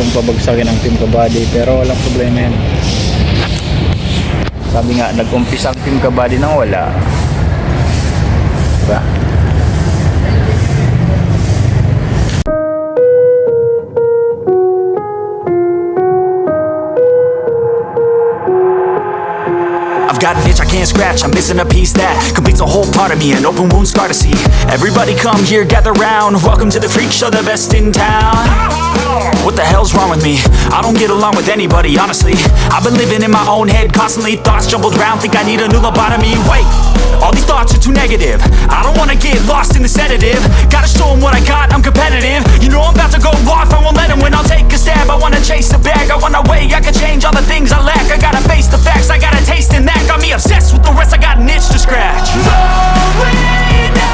gustong pabagsakin ng Team Kabady, pero walang problema yan. Sabi nga, nag-umpisa ang Team Kabady nang wala, diba? I've got an itch I can't scratch, I'm missing a piece that completes a whole part of me, an open wound scar to see. Everybody come here, gather round, welcome to the freak show, the best in town. What the hell's wrong with me? I don't get along with anybody, honestly. I've been living in my own head constantly, thoughts jumbled around, think I need a new lobotomy. Wait, all these thoughts are too negative, I don't wanna get lost in the sedative. Gotta show them what I got, I'm competitive. You know I'm about to go off, I won't let them win, I'll take a stab. I wanna chase the bag, I wanna weigh, I can change all the things I lack. I gotta face the facts, I got a taste in that. Got me obsessed with the rest, I got an itch to scratch. No way, no,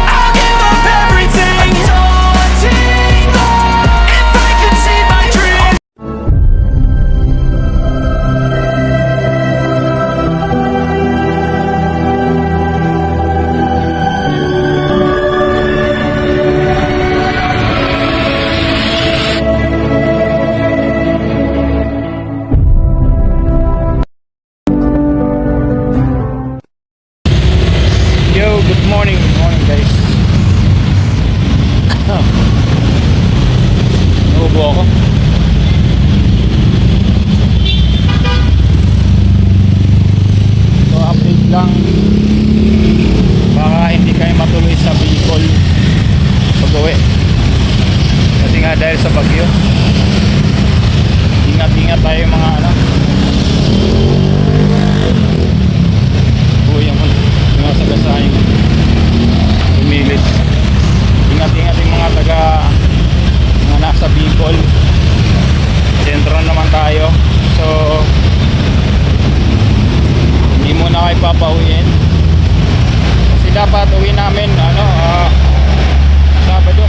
I'll give up everything. Daunting thought, if I could see my dream. Yo, good morning guys. Naubo ako. So update lang, baka hindi kayo matuloy sa Bicol pag-uwi kasi nga dahil sa bagyo. Ingat tayo mga mga sagasahing umilit. Ingat yung mga mga nasa Bicol, sentro naman tayo, so hindi muna kayo papauwiin kasi dapat uwi namin Sabado,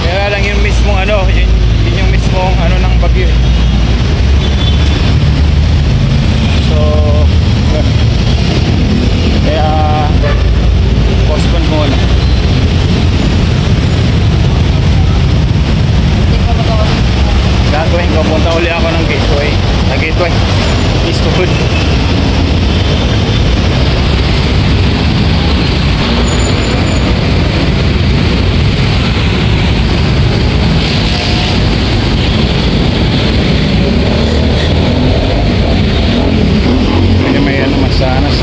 kaya lang yung mismong yun yung mismong ng bagyo so kaya postpone muna. Gagawin ko, punta uli ako ng Gateway. Gateway East to Hood. May magsanas.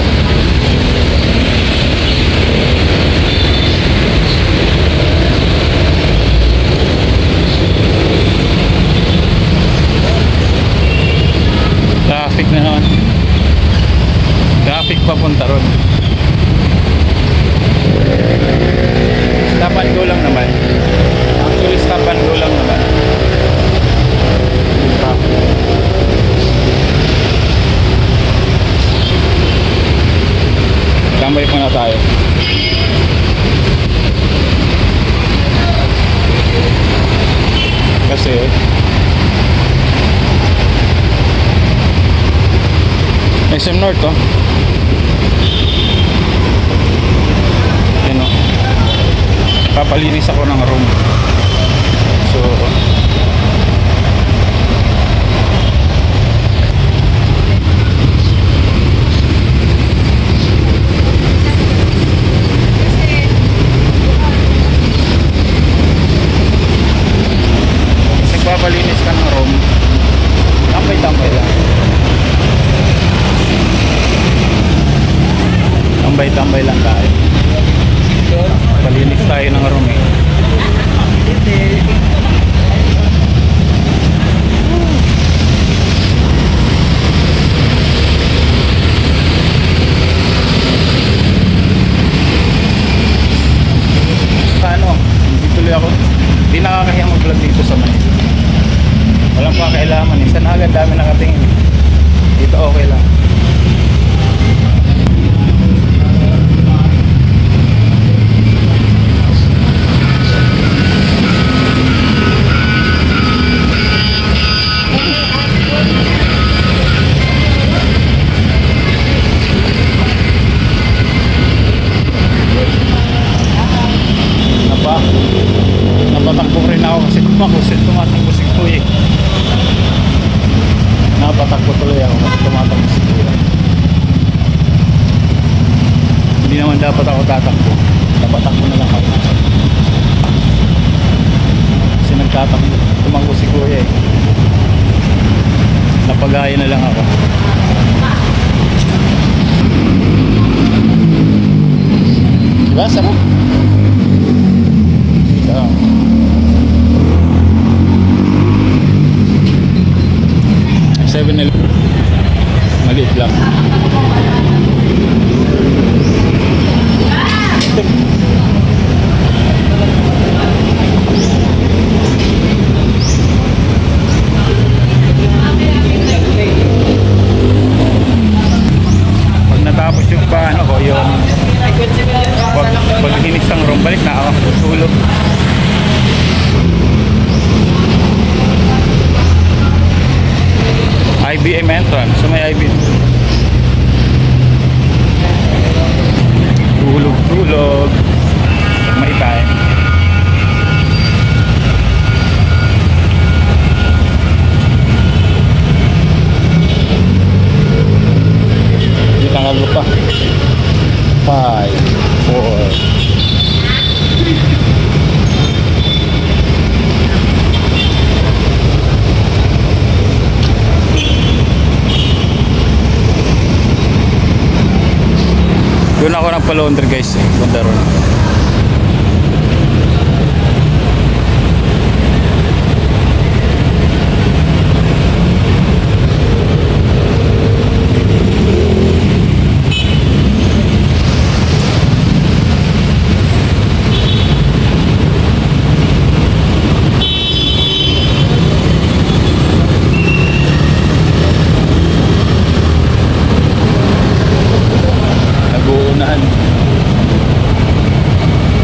Traffic na naman. Traffic papunta ron. Stop and go lang naman. Actually stop and go lang naman. Traffic. Tambay muna tayo. Kasi SM North yan papalinis ako ng room, so papalinis ka ng room, tambay lang. Tambay lang tayo. Palinis tayo ng room hindi tuloy ako. Hindi nakakahiya mag-vlog dito sa Manila. Walang pakailaman eh. Sana agad dami nakatingin. Dito okay lang. Napatakbo rin ako kasi tumatakbo si Kuya. dapat ako tatakbo. Napatakbo na lang ako. Kasi nagtatakbo. Tumanggo si kuya eh. Napagaya na lang ako. Diba? Sarap. Ito. Maliit lang. Pag natapos yung paano ko, yung pag hinis ng room, balik na ako. Tulog. IBM entrance. So may IBM. Tulog. May time. Hindi tanggal pa. 5, 4. Doon ako nagpa-laundry guys, banda ron.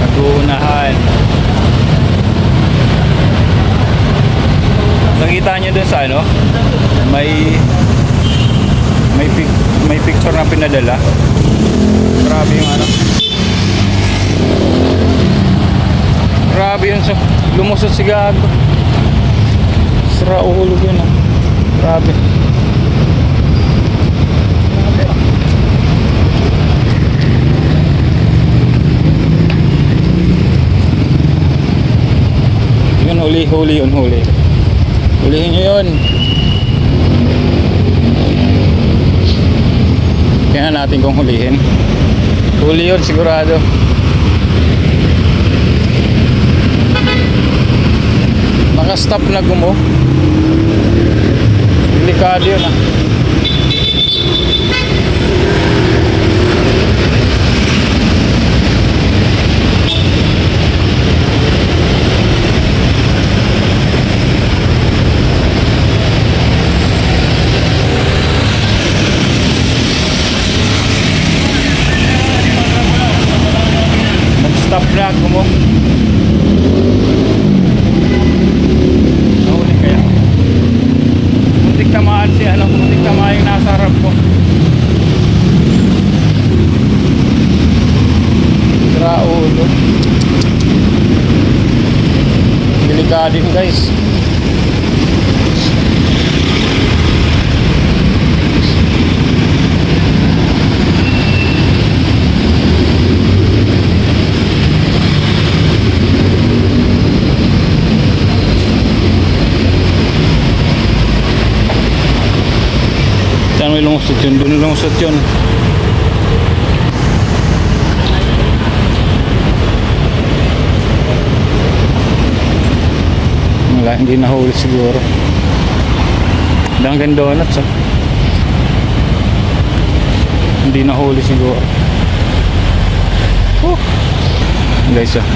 Nag-uunahan. Nakita nyo dun sa ano, may picture na pinadala. Grabe yung ano, grabe yun, sa lumusot si gago. Sira ulo yun ah. Grabe. Huli yun. Hulihin nyo yun. Tingnan natin kung hulihin. Huli yun sigurado. Naka-stop na gumo. Delikado yun ah. Stop na gumo. Nahuli kaya. Muntik tamaan si ano, muntik tamaan yung nasa harap ko. Sira ulo. Delikado yun guys. Saan may lungsot yun? Doon lungsot yun. Wala, hindi nahuli siguro. Dunkin Donuts ah. Hindi nahuli siguro. Guys ah.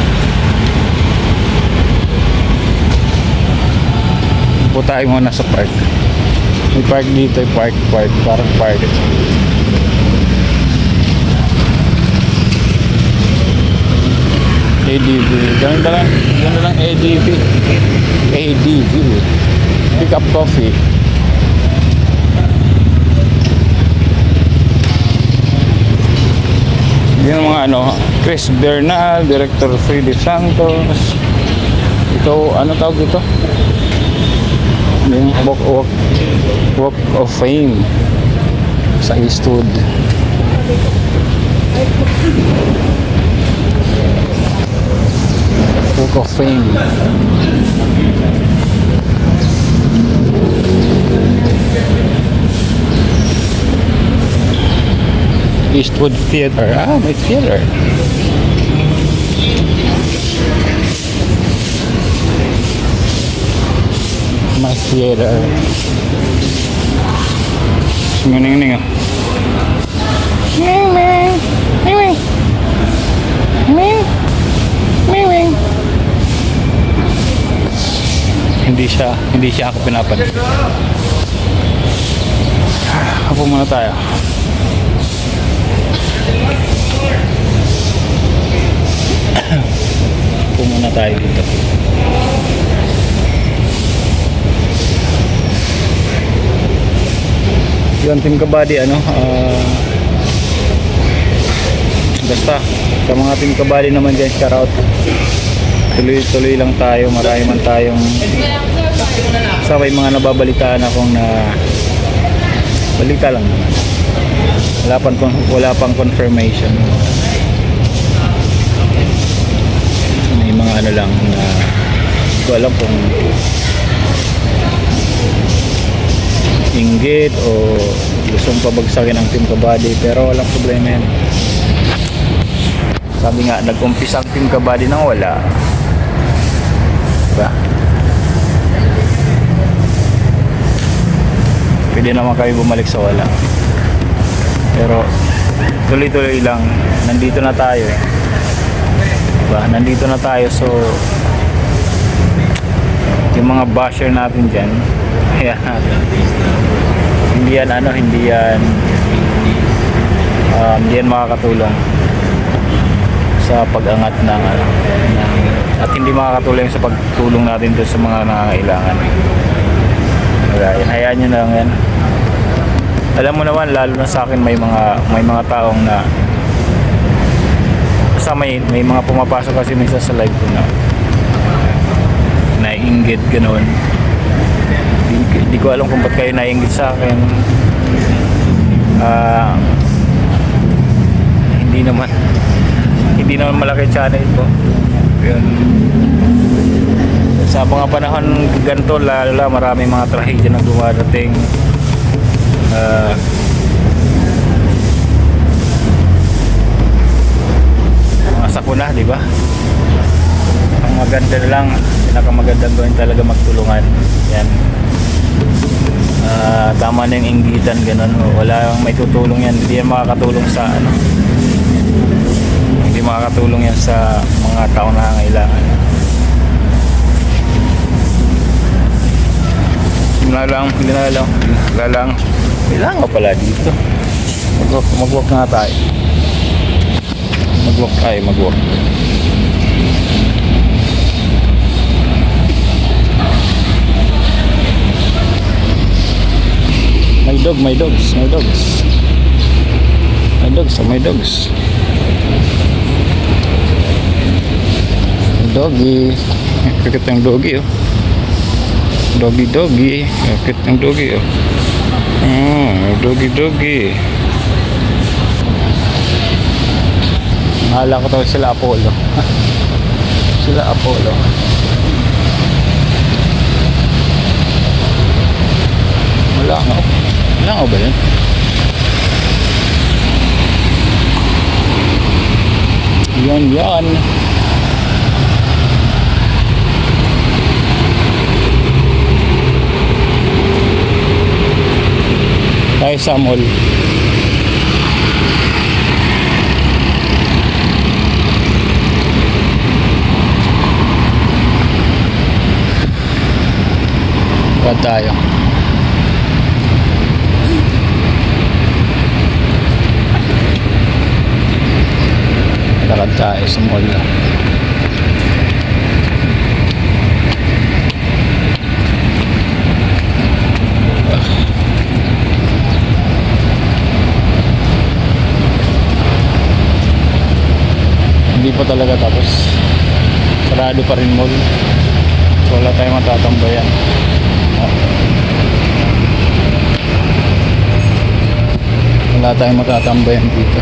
Upo tayo muna sa park. May park dito, park, parang park ito. ADV, ganda lang ADV. Pick up coffee. Yan mga ano, Chris Bernal, Director Freddy Santos. Ito, ano tawag ito? Yung Walk of Fame sa Eastwood. Book of Fame. Eastwood Theater. Ah, may theater. May theater. Sumining-ning ah. Ming ming. Ming ming. Ming. Ming ming. Hindi siya ako pinapansin. Hapo muna tayo. Hapo muna tayo dito. Yun, Team Kabady, basta sa mga Team Kabady naman dyan, shout out. Tuloy-tuloy lang tayo, marami man tayong sa may mga nababalitaan akong na balita lang naman. Wala pang confirmation. May mga ano lang na hindi ko alam kung inggit o gustong pabagsakin ang Team Kabady, pero walang problema yan. Sabi nga, nag-umpisa ang Team Kabady nang wala, diba? Pwede naman kami bumalik sa wala, pero tuloy-tuloy lang. Nandito na tayo eh, diba? Nandito na tayo, so yung mga basher natin dyan, yeah, hindi yan makakatulong sa pag-angat ng at hindi makakatulong sa pagtulong natin doon sa mga nangangailangan. Hayaan nyo na lang yan. Alam mo naman, lalo na sa akin, may mga taong na basta may mga pumapasok kasi minsan sa live ko na naiinggit ganoon. Hindi ko alam kung ba't kayo naiinggit sa akin. Hindi naman malaki channel ko. Yun. Sa mga panahon ganito, lalo marami mga trahedya na dumadating. Mga sakuna, di ba? Ang maganda na lang, pinakamagandang gawin talaga magtulungan. Yan. Tama na yung inggitan, ganun. Wala may tutulong yan. Hindi yan makakatulong sa hindi makakatulong yan sa mga tao na nangangailangan. Kailangan ko pala dito. Mag-walk nga tayo. Mag-walk. My dogs. Doggy. Kakit ang doggy, oh. Doggy. Kakit ang doggy, oh. Doggy. Mahala ko tawag sila Apollo. Wala nga ba yun? Yan. Tayo sa mall. Huwag tayo. Lakad tayo sa mall na. Hindi pa talaga tapos. Sarado pa rin mall. So wala tayong matatambayan. Wala tayong matatambayan dito.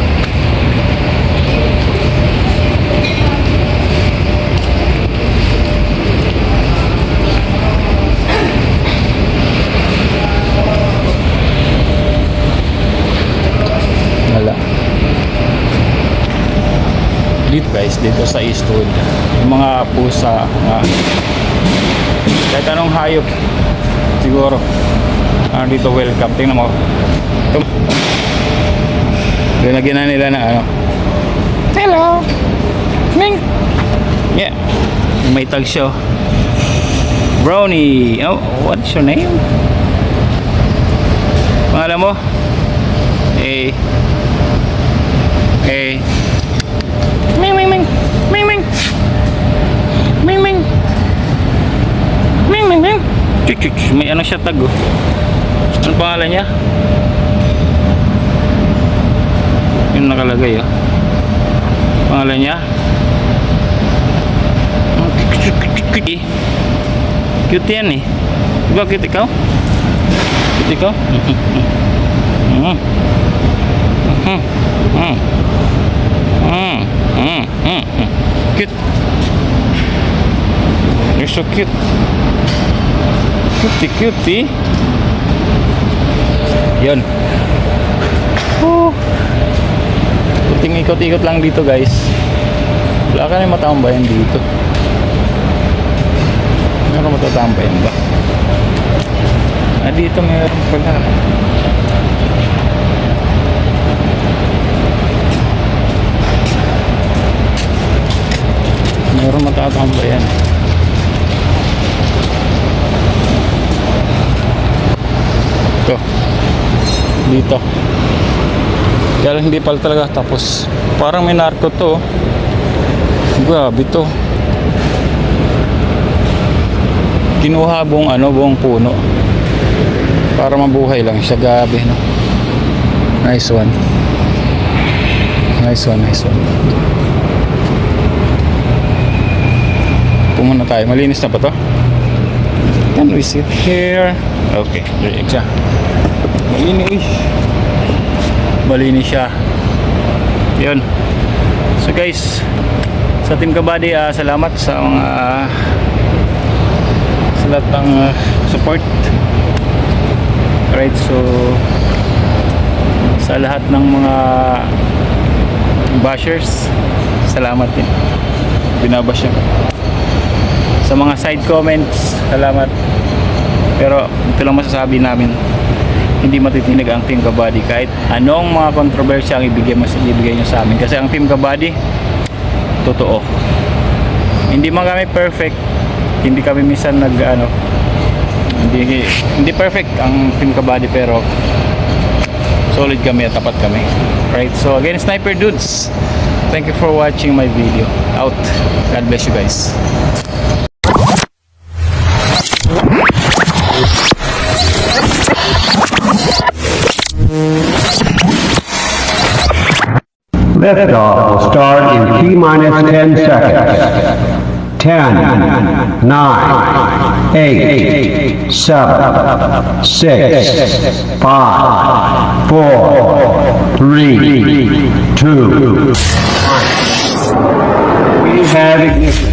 guys dito sa Eastwood. Yung mga pusa, kahit anong hayop siguro dito welcome. Tingnan mo. Linagyan na nila na ano. Hello! Ming! Yeah. May tag siya. Brownie. Oh, what's your name? Pangalan mo? Eh. Ming Ming Ming. Ming Ming. Ming Ming. Ming Ming Ming. May ano siya tag oh. Ano pangalan niya? Yung nakalagay oh. Pangalan niya? Cute yan eh. Diba cute ikaw? Cute ikaw? Cute. You're so cute. Cutie. Yun. Kunting ikot-ikot lang dito guys. Wala ka na matambayan dito. Meron matatambayan ba? Dito meron pala. Meron matatambayan. Ito. Dito. Kaya hindi pala talaga tapos. Parang may narco to. Grabe to. Kinuha buong puno. Para mabuhay lang siya. Gabi, no? Nice one. Pumunta tayo. Malinis na ba to? Can we sit here? Okay, direct siya. Malinis siya. Yun. So guys, sa Team Kabady, salamat sa mga sa lahat ng support. Right, so sa lahat ng mga bashers, salamat din. Binabash siya. Sa mga side comments, salamat. Pero ito lang masasabi namin, hindi matitinig ang Team Kabady kahit anong mga kontrobersya ang ibigay nyo sa amin. Kasi ang Team Kabady, totoo. Hindi man kami perfect, hindi kami minsan hindi perfect ang Team Kabady, pero solid kami at tapat kami. Right, so again, Sniper Dudes, thank you for watching my video. Out. God bless you guys. Liftoff will start in T-minus 10 seconds. 10, 9, 8, 7, 6, 5, 4, 3, 2, 1. We have ignition.